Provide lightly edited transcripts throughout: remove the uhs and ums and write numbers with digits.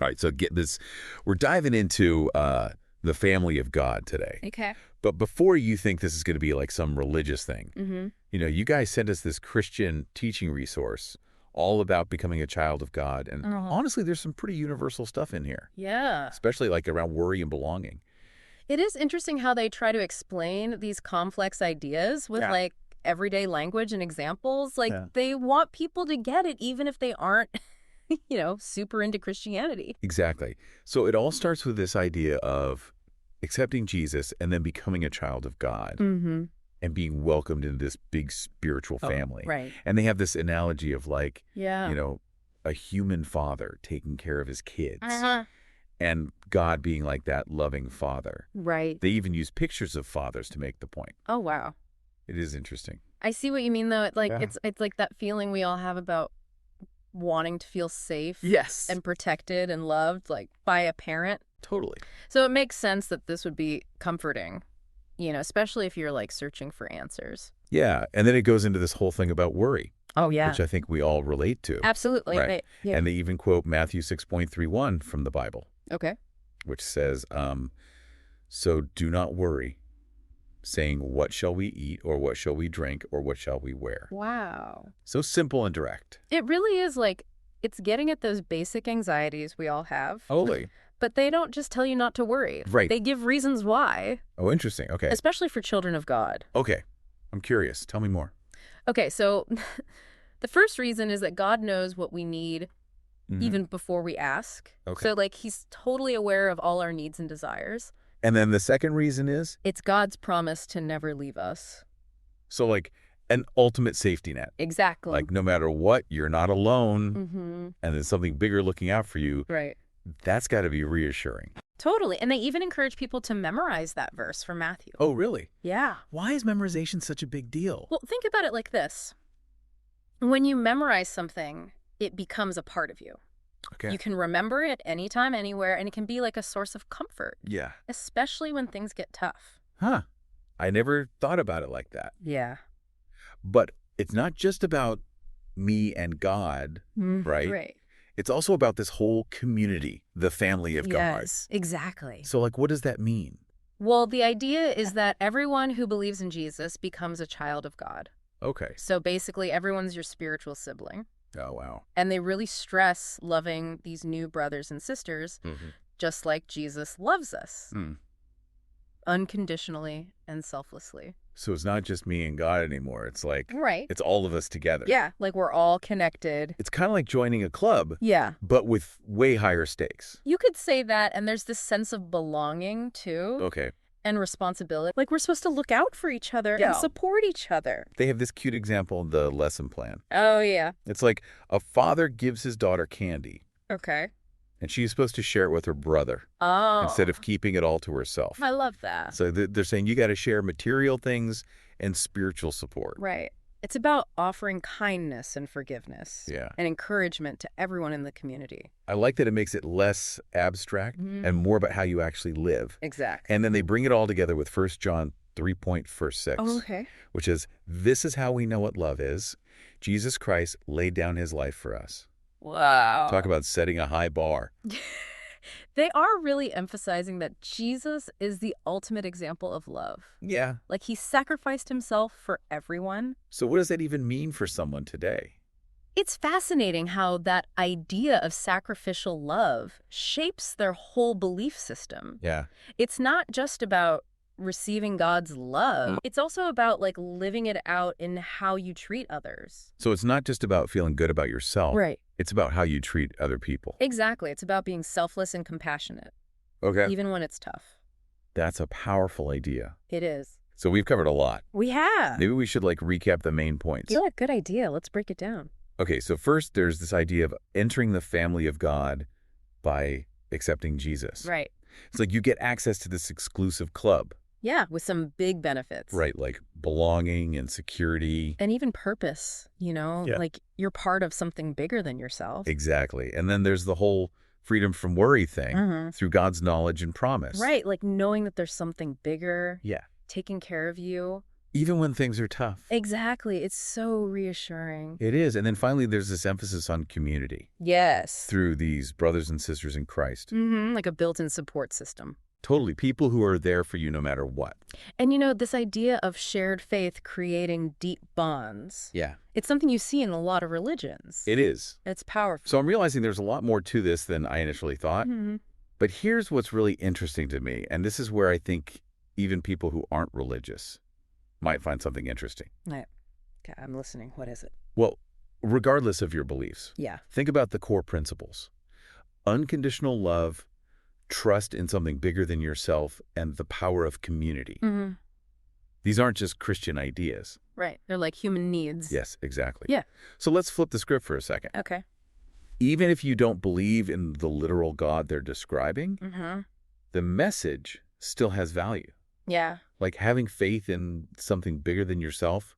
All right, so get this. We're diving into the family of God today. Okay. But before you think this is going to be like some religious thing, Mm-hmm. you guys sent us this Christian teaching resource all about becoming a child of God. And honestly, there's some pretty universal stuff in here, Yeah. especially like around worry and belonging. It is interesting how they try to explain these complex ideas with like everyday language and examples. Like they want people to get it even if they aren't, super into Christianity. Exactly. So it all starts with this idea of accepting Jesus and then becoming a child of God. Mm-hmm. And being welcomed into this big spiritual family. Right. And they have this analogy of like, Yeah. A human father taking care of his kids. Uh-huh. And God being like that loving father. Right. They even use pictures of fathers to make the point. Oh, wow. It is interesting. I see what you mean, though. It's like that feeling we all have about wanting to feel safe. Yes. And protected and loved, like, by a parent. Totally. So it makes sense that this would be comforting, especially if you're, like, searching for answers. Yeah. And then it goes into this whole thing about worry. Oh, yeah. Which I think we all relate to. Absolutely. Right. Yeah. And they even quote Matthew 6.31 from the Bible. Okay. Which says, so do not worry, saying, what shall we eat, or what shall we drink, or what shall we wear? Wow. So simple and direct. It really is like, it's getting at those basic anxieties we all have. Totally. But they don't just tell you not to worry. Right. They give reasons why. Oh, interesting. Okay. Especially for children of God. Okay. I'm curious. Tell me more. Okay, so the first reason is that God knows what we need even before we ask. Okay. So, like, he's totally aware of all our needs and desires. And then the second reason is? It's God's promise to never leave us. So, like, an ultimate safety net. Exactly. Like, no matter what, you're not alone, Mm-hmm. and there's something bigger looking out for you. Right. That's got to be reassuring. Totally. And they even encourage people to memorize that verse from Matthew. Oh, really? Yeah. Why is memorization such a big deal? Well, think about it like this. When you memorize something, it becomes a part of you. Okay. You can remember it anytime, anywhere, and it can be like a source of comfort. Yeah. Especially when things get tough. Huh. I never thought about it like that. Yeah. But it's not just about me and God, right? Right. It's also about this whole community, the family of God. Yes, exactly. So, like, what does that mean? Well, the idea is that everyone who believes in Jesus becomes a child of God. Okay. So basically, everyone's your spiritual sibling. Oh, wow. And they really stress loving these new brothers and sisters, just like Jesus loves us. Unconditionally and selflessly. So it's not just me and God anymore. It's like, right. It's all of us together. Yeah, like we're all connected. It's kind of like joining a club. Yeah. But with way higher stakes. You could say that, and there's this sense of belonging, too. Okay. And responsibility. Like we're supposed to look out for each other and support each other. They have this cute example in the lesson plan. Oh, yeah. It's like a father gives his daughter candy. Okay. And she's supposed to share it with her brother. Oh. Instead of keeping it all to herself. I love that. So they're saying you got to share material things and spiritual support. Right. It's about offering kindness and forgiveness. Yeah. And encouragement to everyone in the community. I like that it makes it less abstract and more about how you actually live. Exactly. And then they bring it all together with 1 John 3:6. Oh, okay. Which is, this is how we know what love is. Jesus Christ laid down his life for us. Wow. Talk about setting a high bar. They are really emphasizing that Jesus is the ultimate example of love. Yeah. Like he sacrificed himself for everyone. So what does that even mean for someone today? It's fascinating how that idea of sacrificial love shapes their whole belief system. Yeah. It's not just about receiving God's love. It's also about like living it out in how you treat others. So it's not just about feeling good about yourself. Right. It's about how you treat other people. Exactly. It's about being selfless and compassionate. Okay. Even when it's tough. That's a powerful idea. It is. So we've covered a lot. We have. Maybe we should like recap the main points. Yeah, good idea. Let's break it down. Okay, so first there's this idea of entering the family of God by accepting Jesus. Right. It's like you get access to this exclusive club. Yeah, with some big benefits. Right, like belonging and security. And even purpose, Yeah. Like you're part of something bigger than yourself. Exactly. And then there's the whole freedom from worry thing through God's knowledge and promise. Right, like knowing that there's something bigger. Yeah. Taking care of you Even when things are tough. Exactly. It's so reassuring. It is. And then finally, there's this emphasis on community. Yes. Through these brothers and sisters in Christ. Like a built-in support system. Totally. People who are there for you no matter what. And this idea of shared faith creating deep bonds. Yeah. It's something you see in a lot of religions. It is. It's powerful. So I'm realizing there's a lot more to this than I initially thought. But here's what's really interesting to me, and this is where I think even people who aren't religious might find something interesting. Right. Okay, I'm listening. What is it? Well, regardless of your beliefs, yeah, think about the core principles. Unconditional love, trust in something bigger than yourself, and the power of community. These aren't just Christian ideas. Right. They're like human needs. Yes, exactly. Yeah. So let's flip the script for a second. Okay. Even if you don't believe in the literal God they're describing, the message still has value. Yeah. Like having faith in something bigger than yourself,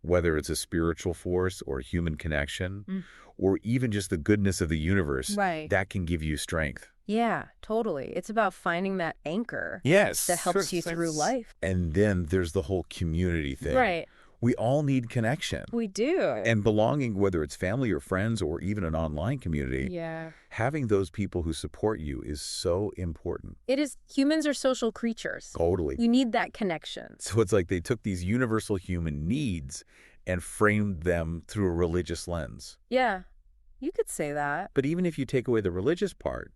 whether it's a spiritual force or human connection, or even just the goodness of the universe, that can give you strength. Yeah, totally. It's about finding that anchor. Yes. That helps you through life. And then there's the whole community thing. Right. We all need connection. We do. And belonging, whether it's family or friends or even an online community, having those people who support you is so important. It is. Humans are social creatures. Totally. You need that connection. So it's like they took these universal human needs and framed them through a religious lens. Yeah, you could say that. But even if you take away the religious part,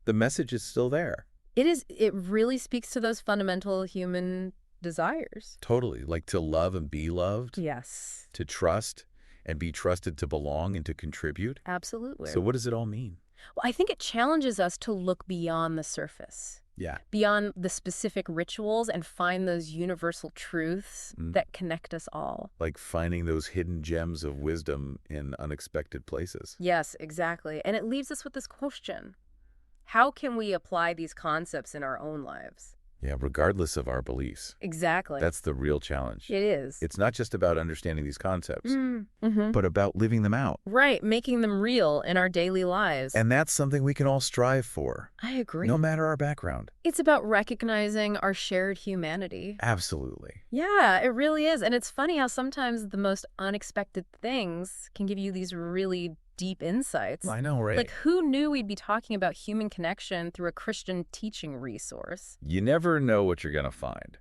the message is still there. It is. It really speaks to those fundamental human desires. Totally. Like to love and be loved. Yes. To trust and be trusted, to belong and to contribute. Absolutely. So what does it all mean? Well, I think it challenges us to look beyond the surface. Yeah. Beyond the specific rituals and find those universal truths that connect us all. Like finding those hidden gems of wisdom in unexpected places. Yes, exactly. And it leaves us with this question. How can we apply these concepts in our own lives? Yeah, regardless of our beliefs. Exactly. That's the real challenge. It is. It's not just about understanding these concepts, but about living them out. Right, making them real in our daily lives. And that's something we can all strive for. I agree. No matter our background. It's about recognizing our shared humanity. Absolutely. Yeah, it really is. And it's funny how sometimes the most unexpected things can give you these really deep insights. I know, right? Like, who knew we'd be talking about human connection through a Christian teaching resource? You never know what you're going to find.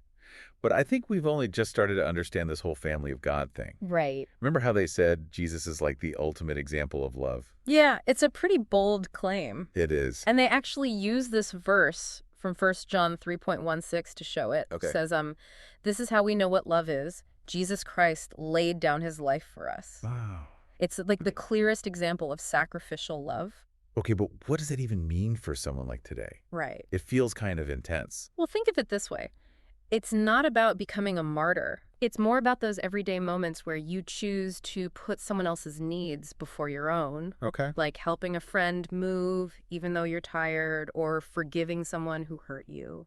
But I think we've only just started to understand this whole family of God thing. Right. Remember how they said Jesus is like the ultimate example of love? Yeah, it's a pretty bold claim. It is. And they actually use this verse from 1 John 3.16 to show it. Okay. It says, this is how we know what love is. Jesus Christ laid down his life for us. Wow. It's like the clearest example of sacrificial love. Okay, but what does that even mean for someone like today? Right. It feels kind of intense. Well, think of it this way. It's not about becoming a martyr. It's more about those everyday moments where you choose to put someone else's needs before your own. Okay. Like helping a friend move even though you're tired, or forgiving someone who hurt you.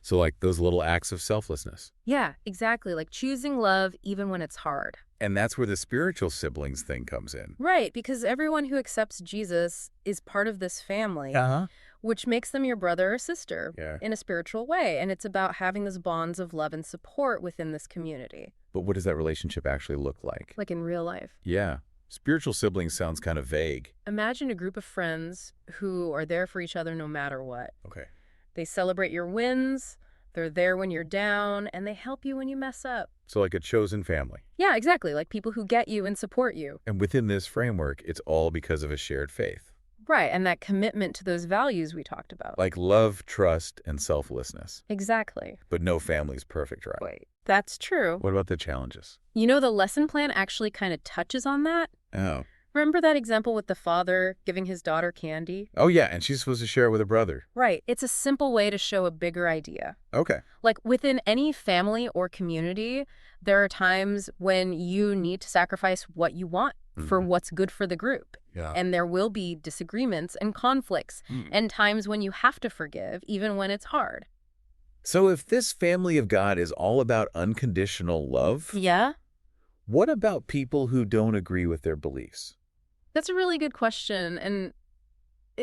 So like those little acts of selflessness. Yeah, exactly. Like choosing love even when it's hard. And that's where the spiritual siblings thing comes in. Right, because everyone who accepts Jesus is part of this family, which makes them your brother or sister in a spiritual way. And it's about having those bonds of love and support within this community. But what does that relationship actually look like? Like in real life. Yeah. Spiritual siblings sounds kind of vague. Imagine a group of friends who are there for each other no matter what. Okay. They celebrate your wins, they're there when you're down, and they help you when you mess up. So like a chosen family. Yeah, exactly. Like people who get you and support you. And within this framework, it's all because of a shared faith. Right, and that commitment to those values we talked about. Like love, trust, and selflessness. Exactly. But no family's perfect, right? Wait, that's true. What about the challenges? You know, the lesson plan actually kind of touches on that. Oh. Remember that example with the father giving his daughter candy? Oh, yeah, and she's supposed to share it with her brother. Right. It's a simple way to show a bigger idea. Okay. Like within any family or community, there are times when you need to sacrifice what you want for what's good for the group. Yeah. And there will be disagreements and conflicts and times when you have to forgive, even when it's hard. So if this family of God is all about unconditional love, Yeah? what about people who don't agree with their beliefs? That's a really good question. And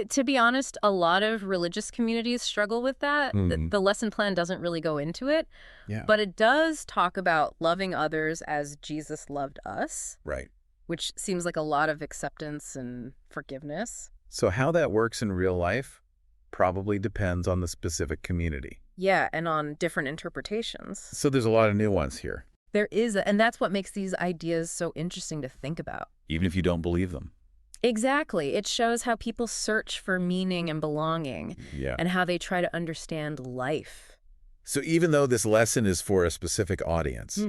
To be honest, a lot of religious communities struggle with that. The lesson plan doesn't really go into it, but it does talk about loving others as Jesus loved us. Right. Which seems like a lot of acceptance and forgiveness. So how that works in real life probably depends on the specific community. Yeah, and on different interpretations. So there's a lot of nuance here. There is, and that's what makes these ideas so interesting to think about. Even if you don't believe them. Exactly. It shows how people search for meaning and belonging, and how they try to understand life. So even though this lesson is for a specific audience,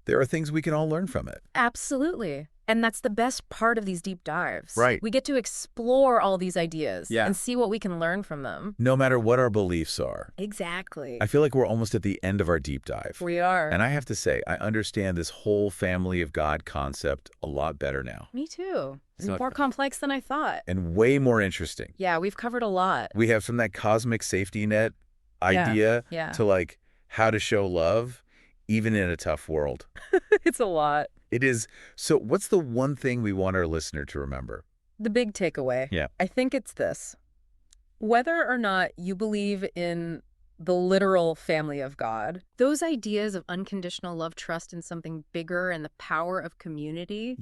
there are things we can all learn from it. Absolutely. And that's the best part of these deep dives. Right. We get to explore all these ideas and see what we can learn from them. No matter what our beliefs are. Exactly. I feel like we're almost at the end of our deep dive. We are. And I have to say, I understand this whole family of God concept a lot better now. Me too. It's more complex than I thought. And way more interesting. Yeah, we've covered a lot. We have from that cosmic safety net idea to like how to show love, even in a tough world. It's a lot. It is. So what's the one thing we want our listener to remember? The big takeaway. Yeah. I think it's this. Whether or not you believe in the literal family of God, those ideas of unconditional love, trust in something bigger, and the power of community,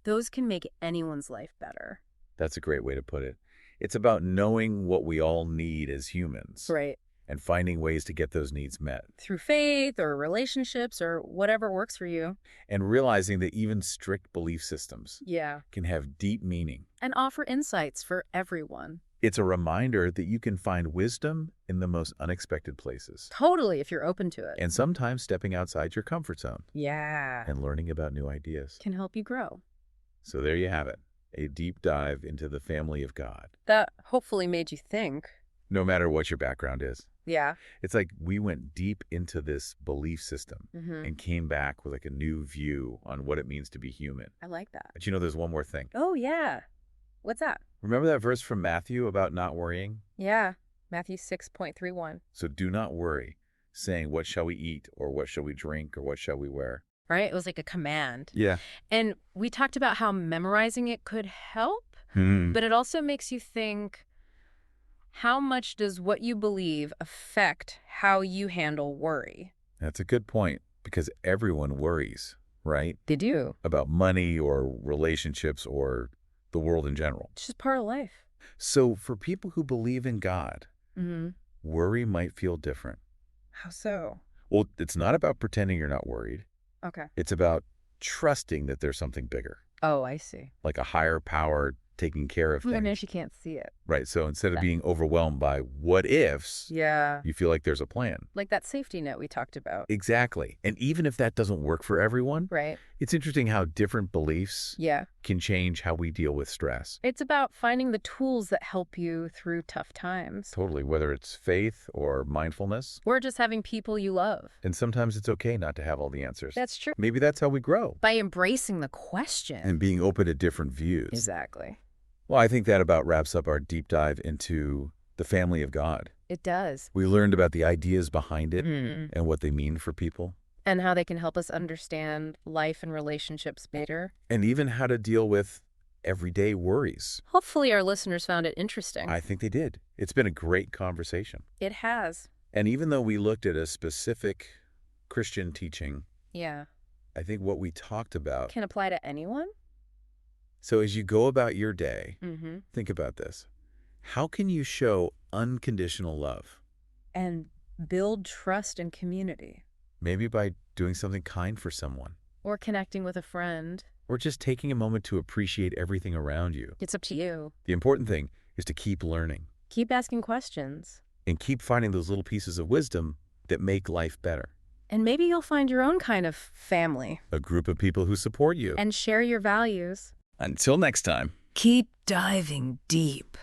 those can make anyone's life better. That's a great way to put it. It's about knowing what we all need as humans. Right. And finding ways to get those needs met. Through faith or relationships or whatever works for you. And realizing that even strict belief systems can have deep meaning. And offer insights for everyone. It's a reminder that you can find wisdom in the most unexpected places. Totally, if you're open to it. And sometimes stepping outside your comfort zone. Yeah. And learning about new ideas. Can help you grow. So there you have it. A deep dive into the family of God. That hopefully made you think. No matter what your background is. Yeah. It's like we went deep into this belief system and came back with like a new view on what it means to be human. I like that. But you know, there's one more thing. Oh, yeah. What's that? Remember that verse from Matthew about not worrying? Yeah. Matthew 6.31. So do not worry, saying, what shall we eat, or what shall we drink, or what shall we wear? Right? It was like a command. Yeah. And we talked about how memorizing it could help, but it also makes you think, how much does what you believe affect how you handle worry? That's a good point, because everyone worries, right? They do. About money or relationships or the world in general. It's just part of life. So for people who believe in God, worry might feel different. How so? Well, it's not about pretending you're not worried. Okay. It's about trusting that there's something bigger. Oh, I see. Like a higher power taking care of things. Even if you can't see it. Right. So instead of being overwhelmed by what ifs, you feel like there's a plan. Like that safety net we talked about. Exactly. And even if that doesn't work for everyone, it's interesting how different beliefs can change how we deal with stress. It's about finding the tools that help you through tough times. Totally. Whether it's faith or mindfulness. Or just having people you love. And sometimes it's okay not to have all the answers. That's true. Maybe that's how we grow. By embracing the question. And being open to different views. Exactly. Well, I think that about wraps up our deep dive into the family of God. It does. We learned about the ideas behind it and what they mean for people. And how they can help us understand life and relationships better. And even how to deal with everyday worries. Hopefully our listeners found it interesting. I think they did. It's been a great conversation. It has. And even though we looked at a specific Christian teaching, I think what we talked about can apply to anyone. So as you go about your day, think about this. How can you show unconditional love? And build trust and community. Maybe by doing something kind for someone. Or connecting with a friend. Or just taking a moment to appreciate everything around you. It's up to you. The important thing is to keep learning. Keep asking questions. And keep finding those little pieces of wisdom that make life better. And maybe you'll find your own kind of family. A group of people who support you. And share your values. Until next time. Keep diving deep.